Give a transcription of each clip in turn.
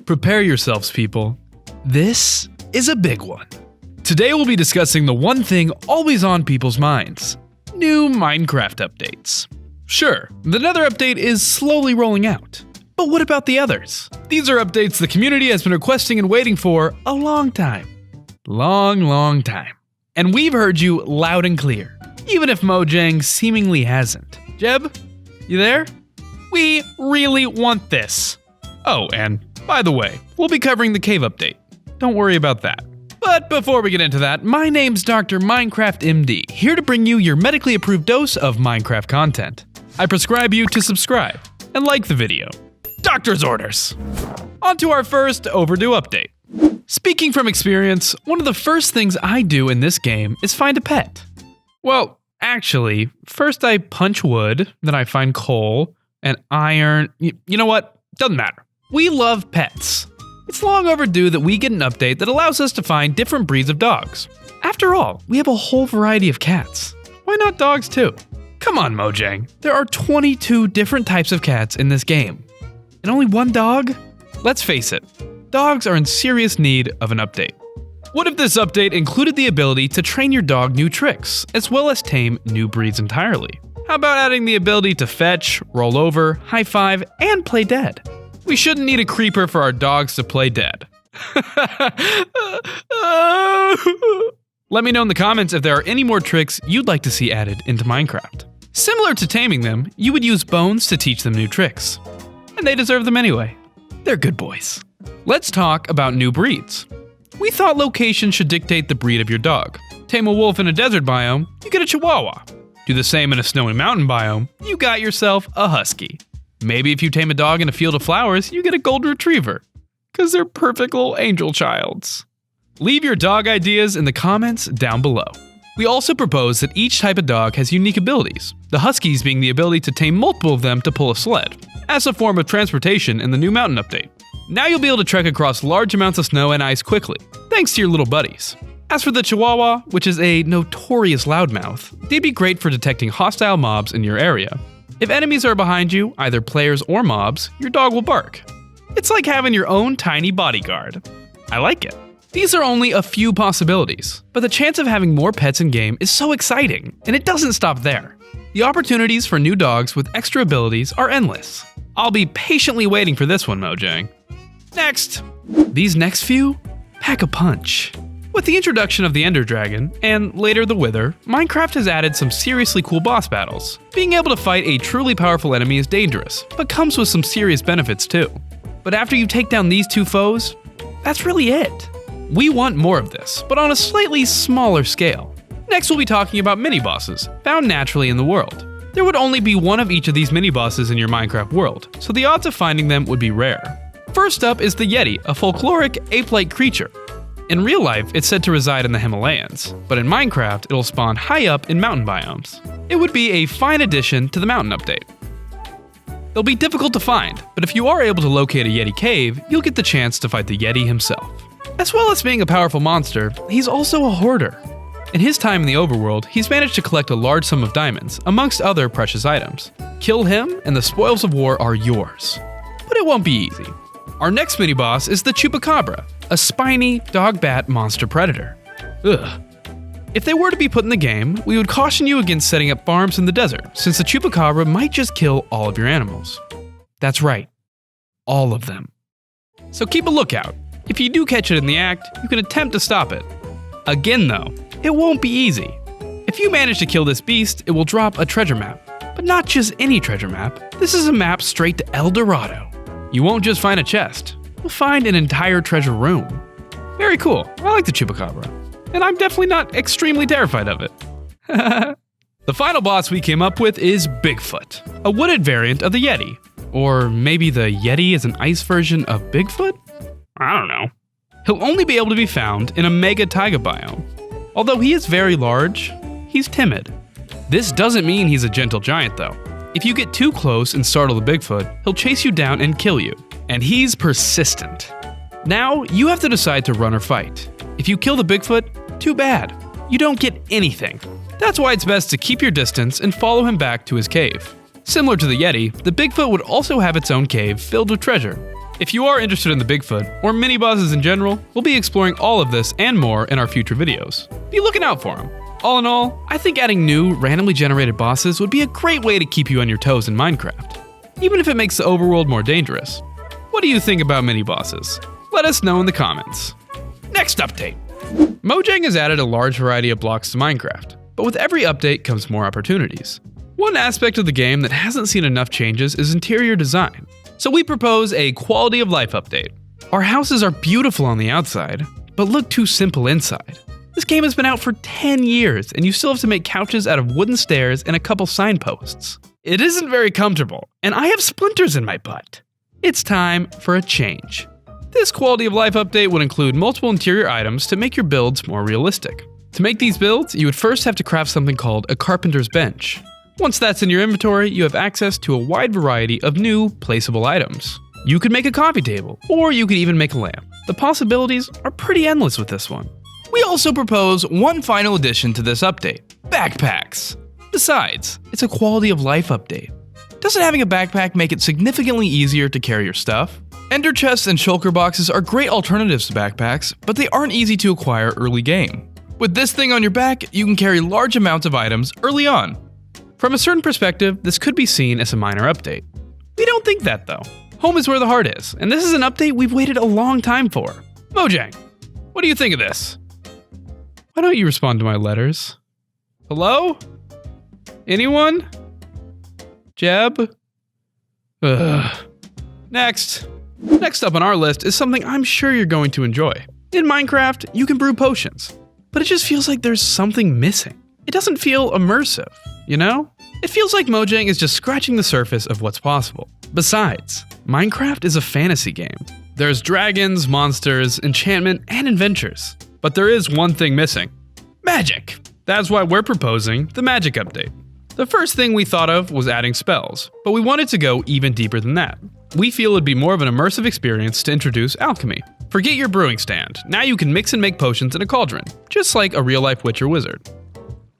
Prepare yourselves, people. This is a big one. Today we'll be discussing the one thing always on people's minds: new Minecraft updates. Sure, the Nether update is slowly rolling out, but what about the others? These are updates the community has been requesting and waiting for a long time. Long time. And we've heard you loud and clear, even if Mojang seemingly hasn't. Jeb, you there? We really want this. Oh, and by the way, we'll be covering the cave update. Don't worry about that. But before we get into that, my name's Dr. Minecraft MD, here to bring you your medically approved dose of Minecraft content. I prescribe you to subscribe and like the video. Doctor's orders. On to our first Overdue update. Speaking from experience, one of the first things I do in this game is find a pet. Well, actually, first I punch wood, then I find coal and iron. You know what? Doesn't matter. We love pets. It's long overdue that we get an update that allows us to find different breeds of dogs. After all, we have a whole variety of cats. Why not dogs too? Come on, Mojang. There are 22 different types of cats in this game. And only one dog? Let's face it, dogs are in serious need of an update. What if this update included the ability to train your dog new tricks, as well as tame new breeds entirely? How about adding the ability to fetch, roll over, high five, and play dead? We shouldn't need a creeper for our dogs to play dead. Let me know in the comments if there are any more tricks you'd like to see added into Minecraft. Similar to taming them, you would use bones to teach them new tricks. And they deserve them anyway. They're good boys. Let's talk about new breeds. We thought location should dictate the breed of your dog. Tame a wolf in a desert biome, you get a Chihuahua. Do the same in a snowy mountain biome, you got yourself a husky. Maybe if you tame a dog in a field of flowers, you get a golden retriever. Cause they're perfect little angel childs. Leave your dog ideas in the comments down below. We also propose that each type of dog has unique abilities, the huskies being the ability to tame multiple of them to pull a sled, as a form of transportation in the new mountain update. Now you'll be able to trek across large amounts of snow and ice quickly, thanks to your little buddies. As for the Chihuahua, which is a notorious loudmouth, they'd be great for detecting hostile mobs in your area. If enemies are behind you, either players or mobs, your dog will bark. It's like having your own tiny bodyguard. I like it. These are only a few possibilities, but the chance of having more pets in-game is so exciting, and it doesn't stop there. The opportunities for new dogs with extra abilities are endless. I'll be patiently waiting for this one, Mojang. Next! These next few pack a punch. With the introduction of the Ender Dragon, and later the Wither, Minecraft has added some seriously cool boss battles. Being able to fight a truly powerful enemy is dangerous, but comes with some serious benefits too. But after you take down these two foes, that's really it. We want more of this, but on a slightly smaller scale. Next we'll be talking about mini-bosses, found naturally in the world. There would only be one of each of these mini-bosses in your Minecraft world, so the odds of finding them would be rare. First up is the Yeti, a folkloric ape-like creature. In real life, it's said to reside in the Himalayas, but in Minecraft, it'll spawn high up in mountain biomes. It would be a fine addition to the mountain update. They'll be difficult to find, but if you are able to locate a Yeti cave, you'll get the chance to fight the Yeti himself. As well as being a powerful monster, he's also a hoarder. In his time in the overworld, he's managed to collect a large sum of diamonds, amongst other precious items. Kill him, and the spoils of war are yours. But it won't be easy. Our next mini-boss is the Chupacabra, a spiny, dog-bat monster predator. Ugh. If they were to be put in the game, we would caution you against setting up farms in the desert, since the Chupacabra might just kill all of your animals. That's right, all of them. So keep a lookout. If you do catch it in the act, you can attempt to stop it. Again though, it won't be easy. If you manage to kill this beast, it will drop a treasure map. But not just any treasure map, this is a map straight to El Dorado. You won't just find a chest, you'll find an entire treasure room. Very cool, I like the Chupacabra. And I'm definitely not extremely terrified of it. The final boss we came up with is Bigfoot, a wooded variant of the Yeti. Or maybe the Yeti is an ice version of Bigfoot? I don't know. He'll only be able to be found in a mega taiga biome. Although he is very large, he's timid. This doesn't mean he's a gentle giant though. If you get too close and startle the Bigfoot, he'll chase you down and kill you. And he's persistent. Now, you have to decide to run or fight. If you kill the Bigfoot, too bad. You don't get anything. That's why it's best to keep your distance and follow him back to his cave. Similar to the Yeti, the Bigfoot would also have its own cave filled with treasure. If you are interested in the Bigfoot, or mini bosses in general, we'll be exploring all of this and more in our future videos. Be looking out for them. All in all, I think adding new, randomly generated bosses would be a great way to keep you on your toes in Minecraft, even if it makes the overworld more dangerous. What do you think about mini bosses? Let us know in the comments. Next update. Mojang has added a large variety of blocks to Minecraft, but with every update comes more opportunities. One aspect of the game that hasn't seen enough changes is interior design. So we propose a quality of life update. Our houses are beautiful on the outside, but look too simple inside. This game has been out for 10 years, and you still have to make couches out of wooden stairs and a couple signposts. It isn't very comfortable, and I have splinters in my butt. It's time for a change. This quality of life update would include multiple interior items to make your builds more realistic. To make these builds, you would first have to craft something called a carpenter's bench. Once that's in your inventory, you have access to a wide variety of new, placeable items. You could make a coffee table, or you could even make a lamp. The possibilities are pretty endless with this one. We also propose one final addition to this update: backpacks. Besides, it's a quality of life update. Doesn't having a backpack make it significantly easier to carry your stuff? Ender chests and shulker boxes are great alternatives to backpacks, but they aren't easy to acquire early game. With this thing on your back, you can carry large amounts of items early on. From a certain perspective, this could be seen as a minor update. We don't think that though. Home is where the heart is, and this is an update we've waited a long time for. Mojang, what do you think of this? Why don't you respond to my letters? Hello? Anyone? Jeb? Ugh. Next up on our list is something I'm sure you're going to enjoy. In Minecraft, you can brew potions, but it just feels like there's something missing. It doesn't feel immersive, you know? It feels like Mojang is just scratching the surface of what's possible. Besides, Minecraft is a fantasy game. There's dragons, monsters, enchantment, and adventures. But there is one thing missing: magic. That's why we're proposing the magic update. The first thing we thought of was adding spells, but we wanted to go even deeper than that. We feel it'd be more of an immersive experience to introduce alchemy. Forget your brewing stand. Now you can mix and make potions in a cauldron, just like a real-life witch or wizard.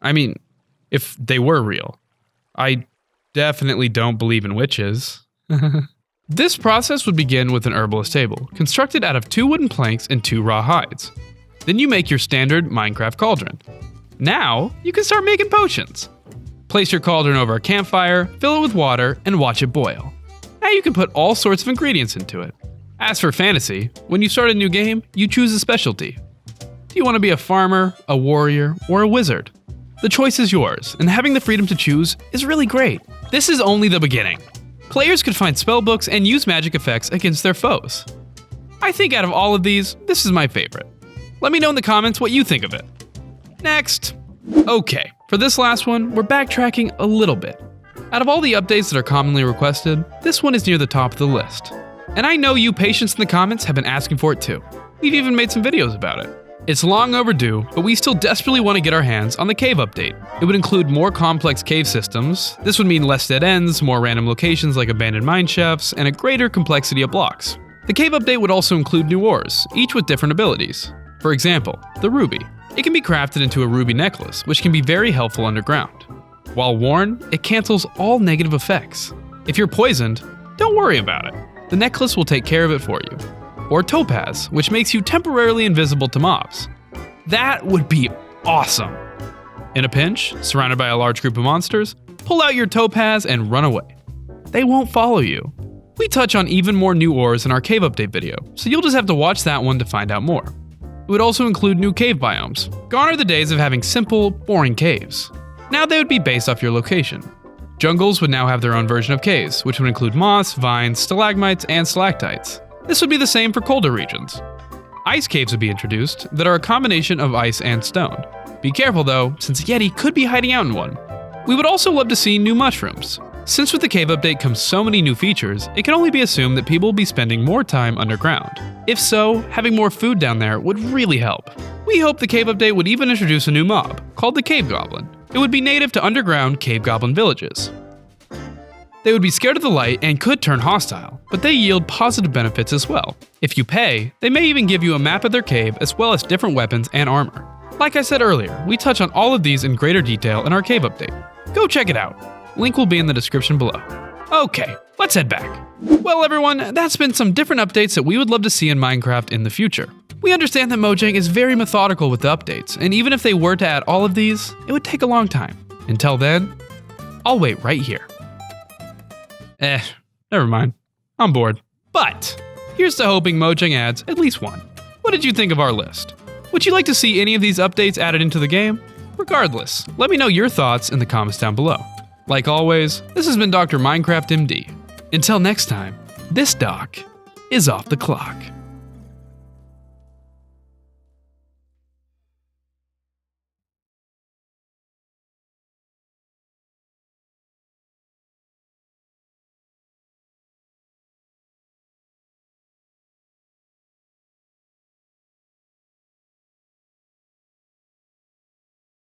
I mean, if they were real. I definitely don't believe in witches. This process would begin with an herbalist table, constructed out of 2 wooden planks and 2 raw hides. Then you make your standard Minecraft cauldron. Now, you can start making potions. Place your cauldron over a campfire, fill it with water, and watch it boil. Now you can put all sorts of ingredients into it. As for fantasy, when you start a new game, you choose a specialty. Do you want to be a farmer, a warrior, or a wizard? The choice is yours, and having the freedom to choose is really great. This is only the beginning. Players could find spellbooks and use magic effects against their foes. I think out of all of these, this is my favorite. Let me know in the comments what you think of it. Next. Okay, for this last one, we're backtracking a little bit. Out of all the updates that are commonly requested, this one is near the top of the list. And I know you patients in the comments have been asking for it too. We've even made some videos about it. It's long overdue, but we still desperately want to get our hands on the cave update. It would include more complex cave systems. This would mean less dead ends, more random locations like abandoned mine shafts, and a greater complexity of blocks. The cave update would also include new ores, each with different abilities. For example, the ruby. It can be crafted into a ruby necklace, which can be very helpful underground. While worn, it cancels all negative effects. If you're poisoned, don't worry about it. The necklace will take care of it for you. Or topaz, which makes you temporarily invisible to mobs. That would be awesome. In a pinch, surrounded by a large group of monsters, pull out your topaz and run away. They won't follow you. We touch on even more new ores in our cave update video, so you'll just have to watch that one to find out more. It would also include new cave biomes. Gone are the days of having simple, boring caves. Now they would be based off your location. Jungles would now have their own version of caves, which would include moss, vines, stalagmites, and stalactites. This would be the same for colder regions. Ice caves would be introduced that are a combination of ice and stone. Be careful though, since Yeti could be hiding out in one. We would also love to see new mushrooms. Since with the cave update comes so many new features, it can only be assumed that people will be spending more time underground. If so, having more food down there would really help. We hope the cave update would even introduce a new mob, called the Cave Goblin. It would be native to underground cave goblin villages. They would be scared of the light and could turn hostile, but they yield positive benefits as well. If you pay, they may even give you a map of their cave as well as different weapons and armor. Like I said earlier, we touch on all of these in greater detail in our cave update. Go check it out. Link will be in the description below. Okay, let's head back. Well everyone, that's been some different updates that we would love to see in Minecraft in the future. We understand that Mojang is very methodical with the updates, and even if they were to add all of these, it would take a long time. Until then, I'll wait right here. Never mind. I'm bored. But here's to hoping Mojang adds at least one. What did you think of our list? Would you like to see any of these updates added into the game? Regardless, let me know your thoughts in the comments down below. Like always, this has been Dr. Minecraft MD. Until next time, this doc is off the clock.